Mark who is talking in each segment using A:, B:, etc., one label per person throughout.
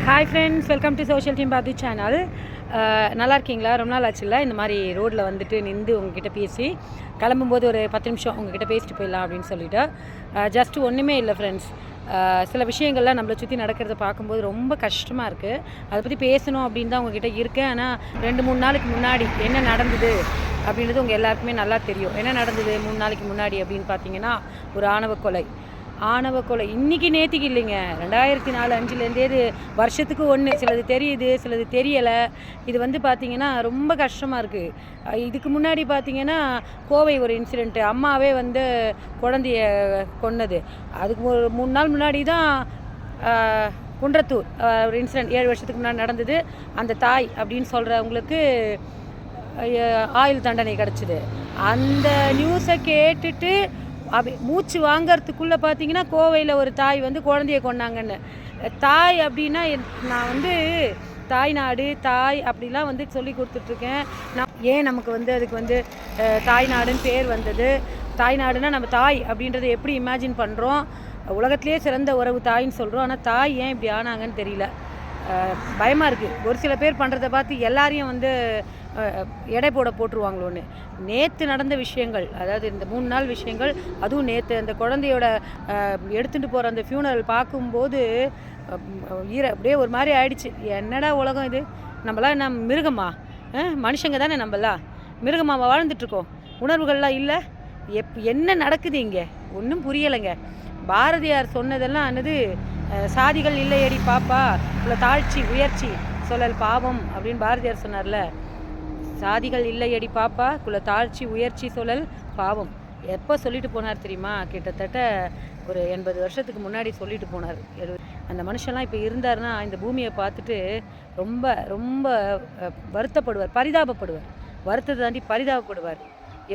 A: Hi friends, welcome to social team பாதி channel. நல்லா இருக்கீங்களா? ரொம்ப நாள் ஆச்சுல்ல இந்த மாதிரி ரோட்டில் வந்துட்டு நின்று உங்ககிட்ட பேசி கிளம்பும்போது ஒரு 10 நிமிஷம் உங்ககிட்ட பேசிட்டு போயிடலாம் அப்படின்னு சொல்லிவிட்டு ஜஸ்ட்டு ஒன்றுமே இல்லை ஃப்ரெண்ட்ஸ். சில விஷயங்கள்லாம் நம்மளை சுற்றி நடக்கிறத பார்க்கும்போது ரொம்ப கஷ்டமாக இருக்குது. அதை பற்றி பேசணும் அப்படின்னு தான் உங்ககிட்ட இருக்கேன். ஆனால் 2-3 நாளைக்கு முன்னாடி என்ன நடந்தது அப்படின்றது உங்கள் எல்லாருக்குமே நல்லா தெரியும். என்ன நடந்தது 3 நாளைக்கு முன்னாடி அப்படின்னு பார்த்தீங்கன்னா, ஒரு ஆணவ கொலை இன்றைக்கி நேற்றுக்கு இல்லைங்க. 2004-5லேருந்தே இது வருஷத்துக்கு ஒன்று. சிலது தெரியுது, சிலது தெரியலை. இது வந்து பார்த்திங்கன்னா ரொம்ப கஷ்டமாக இருக்குது. இதுக்கு முன்னாடி பார்த்திங்கன்னா கோவை ஒரு இன்சிடெண்ட்டு, அம்மாவே வந்து குழந்தைய கொன்னது. அதுக்கு ஒரு 3 நாள் முன்னாடி தான் குன்றத்தூர் ஒரு இன்சிடெண்ட் 7 வருஷத்துக்கு முன்னாடி நடந்தது. அந்த தாய் அப்படின்னு சொல்கிறவங்களுக்கு ஆயுள் தண்டனை கிடச்சிது. அந்த நியூஸை கேட்டுட்டு மூச்சு வாங்கிறதுக்குள்ளே பார்த்தீங்கன்னா கோவையில் ஒரு தாய் வந்து குழந்தைய கொண்டாங்கன்னு. தாய் அப்படின்னா நான் வந்து தாய்நாடு தாய் அப்படிலாம் வந்து சொல்லி கொடுத்துட்ருக்கேன். ஏன் நமக்கு வந்து அதுக்கு வந்து தாய்நாடுன்னு பேர் வந்தது? தாய்நாடுனா நம்ம தாய் அப்படின்றத எப்படி இமேஜின் பண்ணுறோம்? உலகத்திலே சிறந்த உறவு தாயின்னு சொல்கிறோம். ஆனால் தாய் ஏன் இப்படி ஆனாங்கன்னு தெரியல. பயமாக இருக்குது. ஒரு சில பேர் பண்ணுறதை பார்த்து எல்லாரையும் வந்து எடை போட்டுருவாங்களோன்னு. நேற்று நடந்த விஷயங்கள், அதாவது இந்த 3 நாள் விஷயங்கள், அதுவும் நேற்று அந்த குழந்தையோட எடுத்துகிட்டு போகிற அந்த ஃபியூனரல் பார்க்கும்போது அப்படியே ஒரு மாதிரி ஆயிடுச்சு. என்னடா உலகம் இது? நம்மளாம் என்ன மிருகமா? மனுஷங்க தானே நம்மளாம். மிருகமாக வாழ்ந்துட்டுருக்கோம். உணர்வுகள்லாம் இல்லை. என்ன நடக்குது இங்கே? ஒன்றும் புரியலைங்க. பாரதியார் சொன்னதெல்லாம் என்னது, சாதிகள் இல்லையடி பாப்பா இல்லை தாழ்ச்சி உயர்ச்சி சொல்லல் பாவம் அப்படின்னு பாரதியார் சொன்னார்ல. சாதிகள் இல்லையடி பாப்பா குல தாழ்ச்சி உயர்ச்சி சொல்லல் பாவம். எப்போ சொல்லிட்டு போனார் தெரியுமா? கிட்டத்தட்ட ஒரு 80 வருஷத்துக்கு முன்னாடி சொல்லிட்டு போனார். அந்த மனுஷன்லாம் இப்போ இருந்தாருன்னா இந்த பூமியை பார்த்துட்டு ரொம்ப ரொம்ப வருத்தப்படுவார், பரிதாபப்படுவார். வருத்தத்தை தாண்டி பரிதாபப்படுவார்.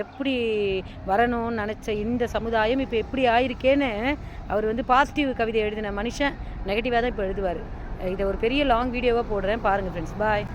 A: எப்படி வரணும்னு நினச்ச இந்த சமுதாயம் இப்போ எப்படி ஆயிருக்கேன்னு அவர் வந்து பாசிட்டிவ் கவிதை எழுதின மனுஷன் நெகட்டிவாக தான் இப்போ எழுதுவார். இதை ஒரு பெரிய லாங் வீடியோவாக போடுறேன், பாருங்கள் ஃப்ரெண்ட்ஸ். பாய்.